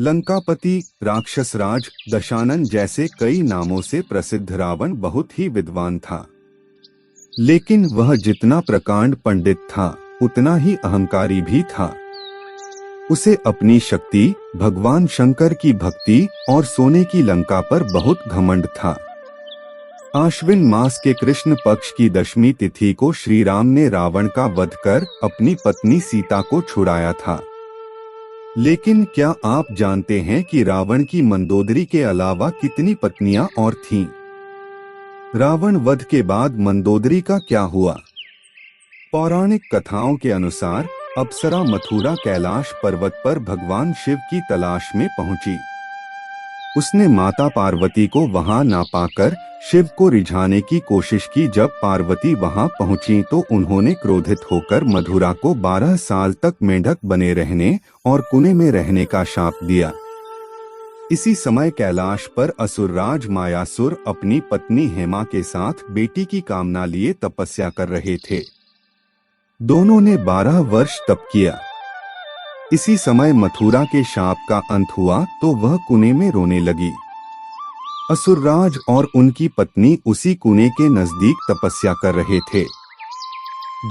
लंकापति, राक्षसराज, दशानन जैसे कई नामों से प्रसिद्ध रावण बहुत ही विद्वान था। लेकिन वह जितना प्रकांड पंडित था उतना ही अहंकारी भी था। उसे अपनी शक्ति, भगवान शंकर की भक्ति और सोने की लंका पर बहुत घमंड था। आश्विन मास के कृष्ण पक्ष की दशमी तिथि को श्री राम ने रावण का वध कर अपनी पत्नी सीता को छुड़ाया था। लेकिन क्या आप जानते हैं कि रावण की मंदोदरी के अलावा कितनी पत्नियां और थीं? रावण वध के बाद मंदोदरी का क्या हुआ? पौराणिक कथाओं के अनुसार अप्सरा मथुरा कैलाश पर्वत पर भगवान शिव की तलाश में पहुंची। उसने माता पार्वती को वहां ना पाकर शिव को रिझाने की कोशिश की। जब पार्वती वहां पहुंची तो उन्होंने क्रोधित होकर मथुरा को 12 साल तक मेंढक बने रहने और कुएं में रहने का शाप दिया। इसी समय कैलाश पर असुरराज मायासुर अपनी पत्नी हेमा के साथ बेटी की कामना लिए तपस्या कर रहे थे। दोनों ने 12 वर्ष तप किया। इसी समय मथुरा के शाप का अंत हुआ तो वह कुएं में रोने लगी। असुरराज और उनकी पत्नी उसी कुएं के नजदीक तपस्या कर रहे थे।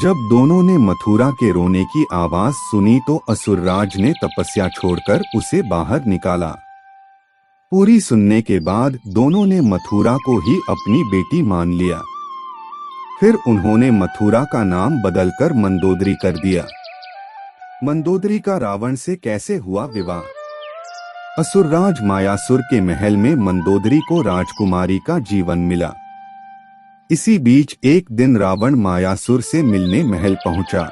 जब दोनों ने मथुरा के रोने की आवाज सुनी तो असुरराज ने तपस्या छोड़कर उसे बाहर निकाला। पूरी सुनने के बाद दोनों ने मथुरा को ही अपनी बेटी मान लिया। फिर उन्होंने मथुरा का नाम बदलकर मंदोदरी कर दिया। मंदोदरी का रावण से कैसे हुआ विवाह? असुरराज मायासुर के महल में मंदोदरी को राजकुमारी का जीवन मिला। इसी बीच एक दिन रावण मायासुर से मिलने महल पहुंचा।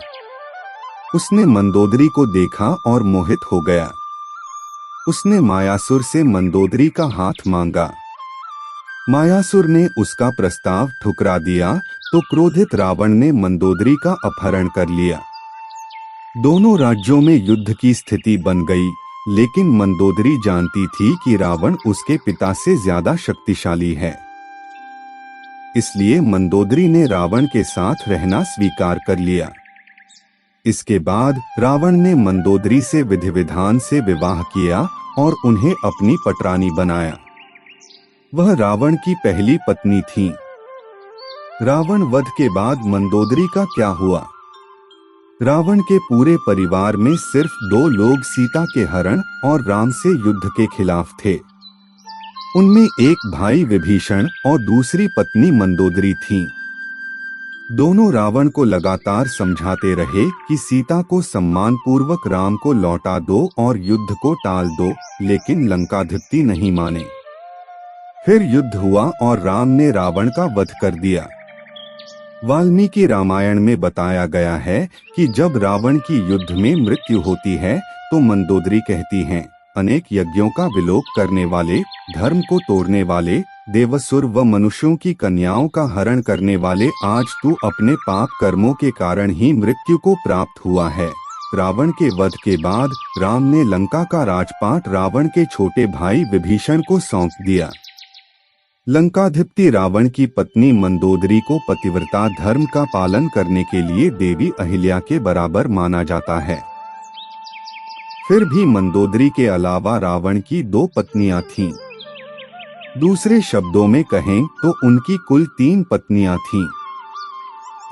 उसने मंदोदरी को देखा और मोहित हो गया। उसने मायासुर से मंदोदरी का हाथ मांगा। मायासुर ने उसका प्रस्ताव ठुकरा दिया तो क्रोधित रावण ने मंदोदरी का अपहरण कर लिया। दोनों राज्यों में युद्ध की स्थिति बन गई, लेकिन मंदोदरी जानती थी कि रावण उसके पिता से ज्यादा शक्तिशाली है। इसलिए मंदोदरी ने रावण के साथ रहना स्वीकार कर लिया। इसके बाद रावण ने मंदोदरी से विधि विधान से विवाह किया और उन्हें अपनी पटरानी बनाया। वह रावण की पहली पत्नी थी। रावण वध के बाद मंदोदरी का क्या हुआ? रावण के पूरे परिवार में सिर्फ 2 लोग सीता के हरण और राम से युद्ध के खिलाफ थे। उनमें एक भाई विभीषण और दूसरी पत्नी मंदोदरी थी। दोनों रावण को लगातार समझाते रहे कि सीता को सम्मानपूर्वक राम को लौटा दो और युद्ध को टाल दो, लेकिन लंकाधिपति नहीं माने। फिर युद्ध हुआ और राम ने रावण का वध कर दिया। वाल्मीकि रामायण में बताया गया है कि जब रावण की युद्ध में मृत्यु होती है तो मंदोदरी कहती हैं, अनेक यज्ञों का विलोप करने वाले, धर्म को तोड़ने वाले, देवसुर व मनुष्यों की कन्याओं का हरण करने वाले, आज तू अपने पाप कर्मों के कारण ही मृत्यु को प्राप्त हुआ है। रावण के वध के बाद राम ने लंका का राजपाट रावण के छोटे भाई विभीषण को सौंप दिया। लंकाधिपति रावण की पत्नी मंदोदरी को पतिव्रता धर्म का पालन करने के लिए देवी अहिल्या के बराबर माना जाता है। फिर भी मंदोदरी के अलावा रावण की 2 पत्नियां थीं। दूसरे शब्दों में कहें तो उनकी कुल 3 पत्नियां थीं।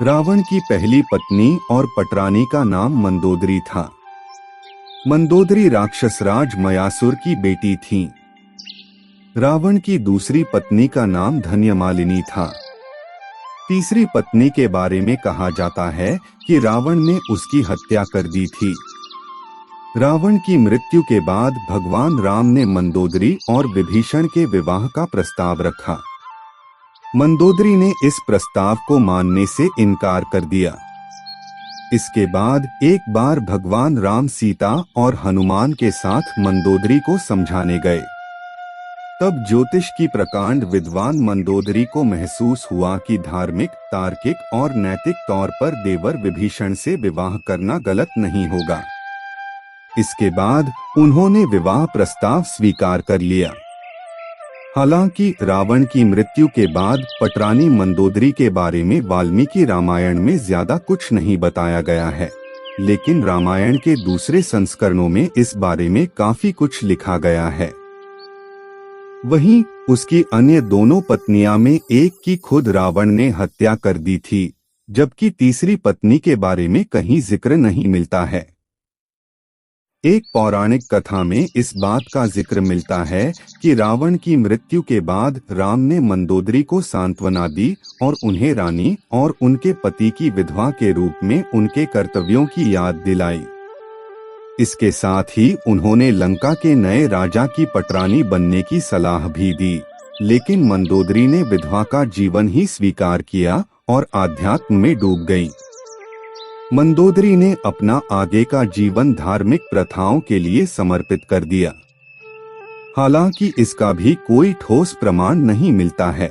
रावण की पहली पत्नी और पटरानी का नाम मंदोदरी था। मंदोदरी राक्षसराज मयासुर की बेटी थीं। रावण की दूसरी पत्नी का नाम धन्यमालिनी था। तीसरी पत्नी के बारे में कहा जाता है कि रावण ने उसकी हत्या कर दी थी। रावण की मृत्यु के बाद भगवान राम ने मंदोदरी और विभीषण के विवाह का प्रस्ताव रखा। मंदोदरी ने इस प्रस्ताव को मानने से इनकार कर दिया। इसके बाद एक बार भगवान राम सीता और हनुमान के साथ मंदोदरी को समझाने गए। तब ज्योतिष की प्रकांड विद्वान मंदोदरी को महसूस हुआ कि धार्मिक, तार्किक और नैतिक तौर पर देवर विभीषण से विवाह करना गलत नहीं होगा। इसके बाद उन्होंने विवाह प्रस्ताव स्वीकार कर लिया। हालांकि रावण की मृत्यु के बाद पटरानी मंदोदरी के बारे में वाल्मीकि रामायण में ज्यादा कुछ नहीं बताया गया है। लेकिन रामायण के दूसरे संस्करणों में इस बारे में काफी कुछ लिखा गया है। वहीं उसकी अन्य दोनों पत्नियां में एक की खुद रावण ने हत्या कर दी थी, जबकि तीसरी पत्नी के बारे में कहीं जिक्र नहीं मिलता है। एक पौराणिक कथा में इस बात का जिक्र मिलता है कि रावण की मृत्यु के बाद राम ने मंदोदरी को सांत्वना दी और उन्हें रानी और उनके पति की विधवा के रूप में उनके कर्तव्यों की याद दिलाई। इसके साथ ही उन्होंने लंका के नए राजा की पटरानी बनने की सलाह भी दी, लेकिन मंदोदरी ने विधवा का जीवन ही स्वीकार किया और आध्यात्म में डूब गई। मंदोदरी ने अपना आगे का जीवन धार्मिक प्रथाओं के लिए समर्पित कर दिया। हालांकि इसका भी कोई ठोस प्रमाण नहीं मिलता है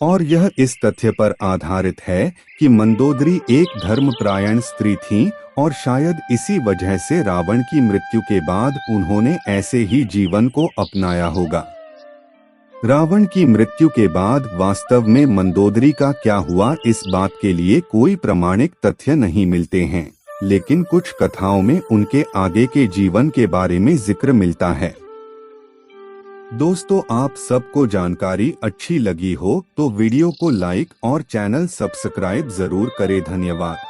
और यह इस तथ्य पर आधारित है कि मंदोदरी एक धर्मपरायण स्त्री थीं और शायद इसी वजह से रावण की मृत्यु के बाद उन्होंने ऐसे ही जीवन को अपनाया होगा। रावण की मृत्यु के बाद वास्तव में मंदोदरी का क्या हुआ, इस बात के लिए कोई प्रमाणिक तथ्य नहीं मिलते हैं, लेकिन कुछ कथाओं में उनके आगे के जीवन के बारे में जिक्र मिलता है। दोस्तों, आप सबको जानकारी अच्छी लगी हो तो वीडियो को लाइक और चैनल सब्सक्राइब जरूर करें। धन्यवाद।